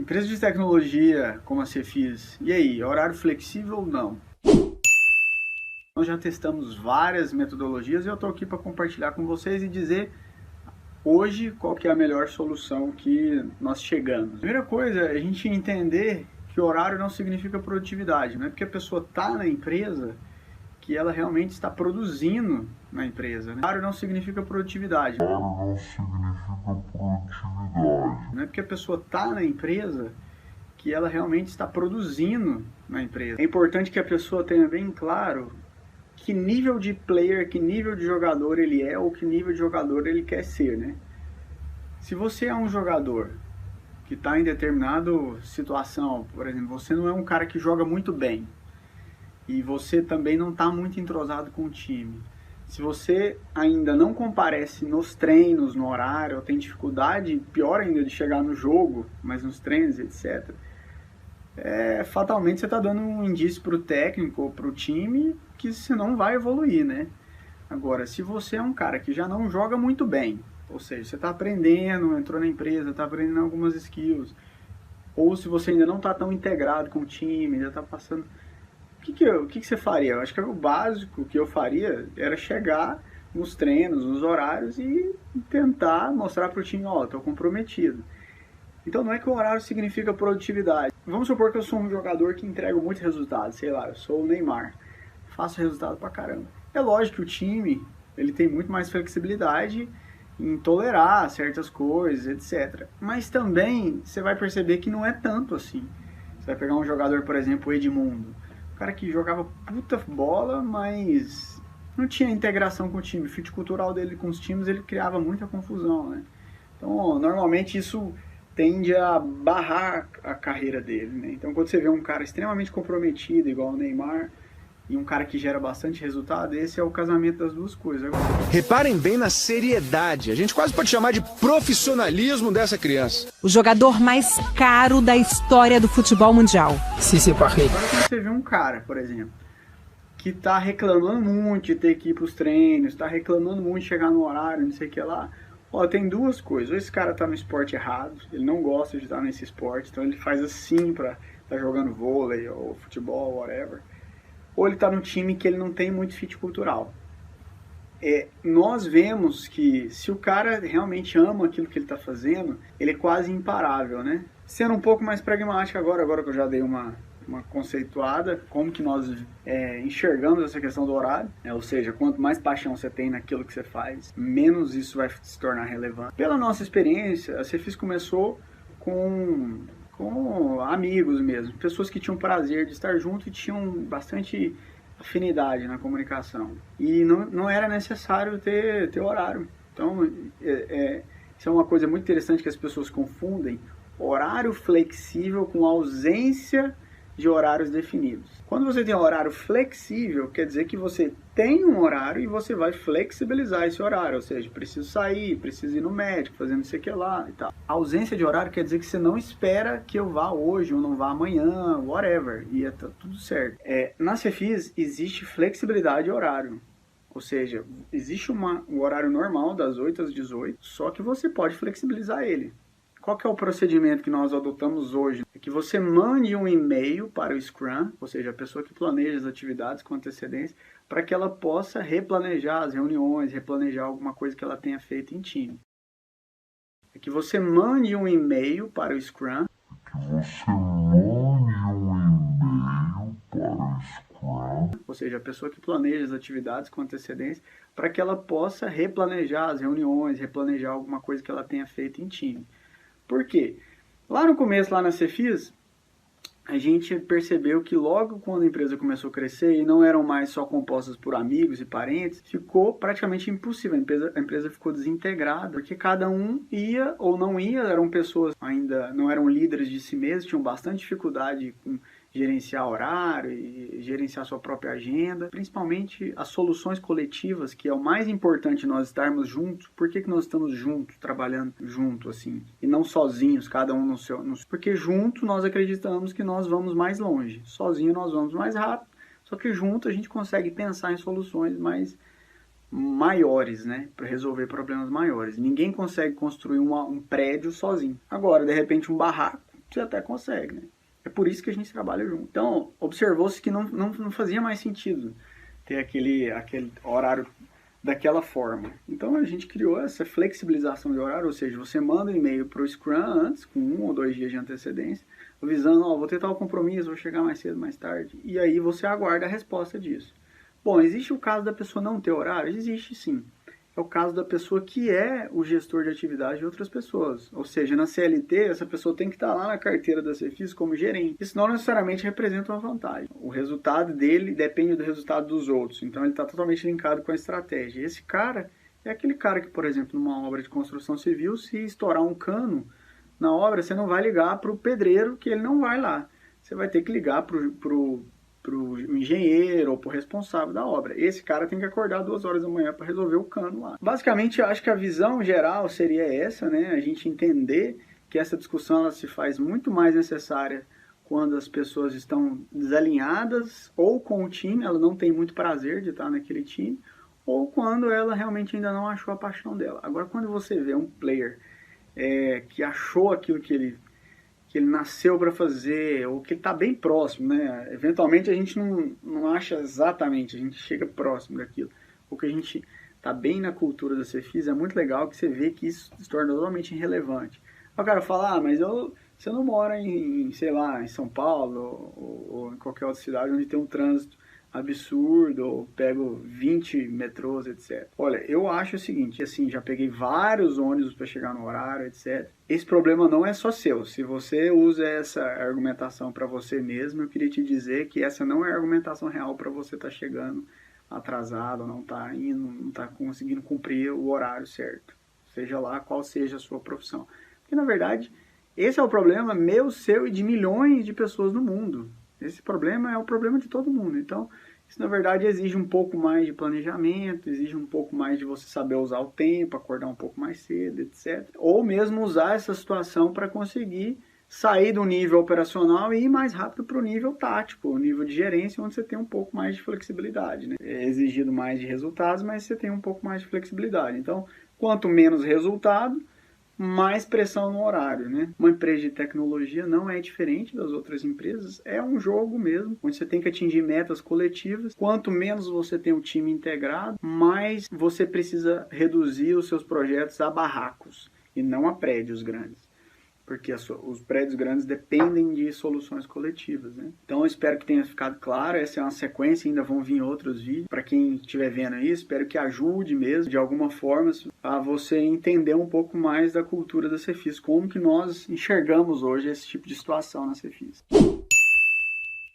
Empresa de tecnologia como a Cefis, e aí, horário flexível ou não? Nós já testamos várias metodologias e eu estou aqui para compartilhar com vocês e dizer hoje qual que é a melhor solução que nós chegamos. A primeira coisa é a gente entender que horário não significa produtividade, não é porque a pessoa está na empresa que ela realmente está produzindo na empresa. Horário não significa produtividade. Horário não significa produtividade. Não é porque a pessoa está na empresa que ela realmente está produzindo na empresa. É importante que a pessoa tenha bem claro que nível de player, que nível de jogador ele é ou que nível de jogador ele quer ser, né? Se você é um jogador que está em determinada situação, por exemplo, você não é um cara que joga muito bem e você também não está muito entrosado com o time. Se você ainda não comparece nos treinos, no horário, ou tem dificuldade, pior ainda, de chegar no jogo, mas nos treinos, etc., fatalmente você está dando um indício para o técnico ou para o time que você não vai evoluir, né? Agora, se você é um cara que já não joga muito bem, ou seja, você está aprendendo, entrou na empresa, está aprendendo algumas skills, ou se você ainda não está tão integrado com o time, ainda está passando... O que você faria? Eu acho que o básico que eu faria era chegar nos treinos, nos horários e tentar mostrar para o time, ó, estou comprometido. Então não é que o horário significa produtividade. Vamos supor que eu sou um jogador que entrega muito resultado, sei lá, eu sou o Neymar, faço resultado pra caramba. É lógico que o time ele tem muito mais flexibilidade em tolerar certas coisas, etc. Mas também você vai perceber que não é tanto assim. Você vai pegar um jogador, por exemplo, o Edmundo, um cara que jogava puta bola, mas não tinha integração com o time. O fit cultural dele com os times, ele criava muita confusão, né? Então, normalmente isso tende a barrar a carreira dele, né? Então, quando você vê um cara extremamente comprometido, igual o Neymar, e um cara que gera bastante resultado, esse é o casamento das duas coisas. Reparem bem na seriedade, a gente quase pode chamar de profissionalismo dessa criança. O jogador mais caro da história do futebol mundial. Você vê um cara, por exemplo, que tá reclamando muito de ter que ir pros treinos, tá reclamando muito de chegar no horário, não sei o que lá. Ó, tem duas coisas. Ou esse cara tá no esporte errado, ele não gosta de estar nesse esporte, então ele faz assim pra tá jogando vôlei ou futebol, whatever. Ou ele tá num time que ele não tem muito fit cultural. Nós vemos que se o cara realmente ama aquilo que ele tá fazendo, ele é quase imparável, né? Sendo um pouco mais pragmático agora que eu já dei uma conceituada, como que nós enxergamos essa questão do horário, ou seja, quanto mais paixão você tem naquilo que você faz, menos isso vai se tornar relevante. Pela nossa experiência, a Cefis começou com amigos mesmo, pessoas que tinham prazer de estar junto e tinham bastante afinidade na comunicação. E não era necessário ter horário. Então, isso é uma coisa muito interessante que as pessoas confundem, horário flexível com ausência de horários definidos. Quando você tem um horário flexível, quer dizer que você tem um horário e você vai flexibilizar esse horário, ou seja, preciso sair, preciso ir no médico, fazer não sei o que lá e tal. A ausência de horário quer dizer que você não espera que eu vá hoje ou não vá amanhã, whatever, e tá tudo certo. Na Cefis existe flexibilidade de horário, ou seja, existe um horário normal das 8 às 18, só que você pode flexibilizar ele. Qual que é o procedimento que nós adotamos hoje? É que você mande um e-mail para o Scrum, ou seja, a pessoa que planeja as atividades com antecedência, para que ela possa replanejar as reuniões, replanejar alguma coisa que ela tenha feito em time. É que você mande um e-mail para o Scrum. Ou seja, a pessoa que planeja as atividades com antecedência, para que ela possa replanejar as reuniões, replanejar alguma coisa que ela tenha feito em time. Por quê? Lá no começo, lá na Cefis, a gente percebeu que logo quando a empresa começou a crescer e não eram mais só compostas por amigos e parentes, ficou praticamente impossível. A empresa ficou desintegrada, porque cada um ia ou não ia, eram pessoas ainda não eram líderes de si mesmos, tinham bastante dificuldade com gerenciar horário e gerenciar sua própria agenda, principalmente as soluções coletivas, que é o mais importante nós estarmos juntos. Por que nós estamos juntos, trabalhando juntos assim, e não sozinhos, cada um no seu... Porque junto nós acreditamos que nós vamos mais longe, sozinho nós vamos mais rápido, só que junto a gente consegue pensar em soluções maiores, né, para resolver problemas maiores. Ninguém consegue construir um prédio sozinho. Agora, de repente, um barraco você até consegue, né? É por isso que a gente trabalha junto. Então, observou-se que não fazia mais sentido ter aquele horário daquela forma. Então, a gente criou essa flexibilização de horário, ou seja, você manda um e-mail para o Scrum antes, com 1 ou 2 dias de antecedência, avisando, vou ter tal compromisso, vou chegar mais cedo, mais tarde, e aí você aguarda a resposta disso. Bom, existe o caso da pessoa não ter horário? Existe sim. É o caso da pessoa que é o gestor de atividade de outras pessoas. Ou seja, na CLT, essa pessoa tem que estar lá na carteira da Cefis como gerente. Isso não necessariamente representa uma vantagem. O resultado dele depende do resultado dos outros. Então, ele está totalmente linkado com a estratégia. Esse cara é aquele cara que, por exemplo, numa obra de construção civil, se estourar um cano na obra, você não vai ligar para o pedreiro, que ele não vai lá. Você vai ter que ligar para o engenheiro ou para o responsável da obra. Esse cara tem que acordar 2 horas da manhã para resolver o cano lá. Basicamente, eu acho que a visão geral seria essa, né? A gente entender que essa discussão ela se faz muito mais necessária quando as pessoas estão desalinhadas ou com o time, ela não tem muito prazer de estar naquele time, ou quando ela realmente ainda não achou a paixão dela. Agora, quando você vê um player que achou aquilo que ele nasceu para fazer, ou que ele está bem próximo, né? Eventualmente a gente não acha exatamente, a gente chega próximo daquilo. Ou que a gente está bem na cultura da Cefis, é muito legal que você vê que isso se torna totalmente irrelevante. O cara fala, mas você não mora sei lá, em São Paulo, ou em qualquer outra cidade onde tem um trânsito absurdo, ou pego 20 metrôs, etc. Olha, eu acho o seguinte, assim, já peguei vários ônibus para chegar no horário, etc. Esse problema não é só seu. Se você usa essa argumentação para você mesmo, eu queria te dizer que essa não é a argumentação real para você estar chegando atrasado, não tá indo, não tá conseguindo cumprir o horário certo. Seja lá qual seja a sua profissão. Porque, na verdade, esse é o problema meu, seu e de milhões de pessoas no mundo. Esse problema é o problema de todo mundo. Então, isso na verdade exige um pouco mais de planejamento, exige um pouco mais de você saber usar o tempo, acordar um pouco mais cedo, etc. Ou mesmo usar essa situação para conseguir sair do nível operacional e ir mais rápido para o nível tático, o nível de gerência, onde você tem um pouco mais de flexibilidade, né? É exigido mais de resultados, mas você tem um pouco mais de flexibilidade. Então, quanto menos resultado, mais pressão no horário, né? Uma empresa de tecnologia não é diferente das outras empresas, é um jogo mesmo, onde você tem que atingir metas coletivas. Quanto menos você tem um time integrado, mais você precisa reduzir os seus projetos a barracos e não a prédios grandes. Porque os prédios grandes dependem de soluções coletivas, né? Então eu espero que tenha ficado claro, essa é uma sequência, ainda vão vir outros vídeos. Para quem estiver vendo aí, espero que ajude mesmo, de alguma forma, a você entender um pouco mais da cultura da Cefis, como que nós enxergamos hoje esse tipo de situação na Cefis.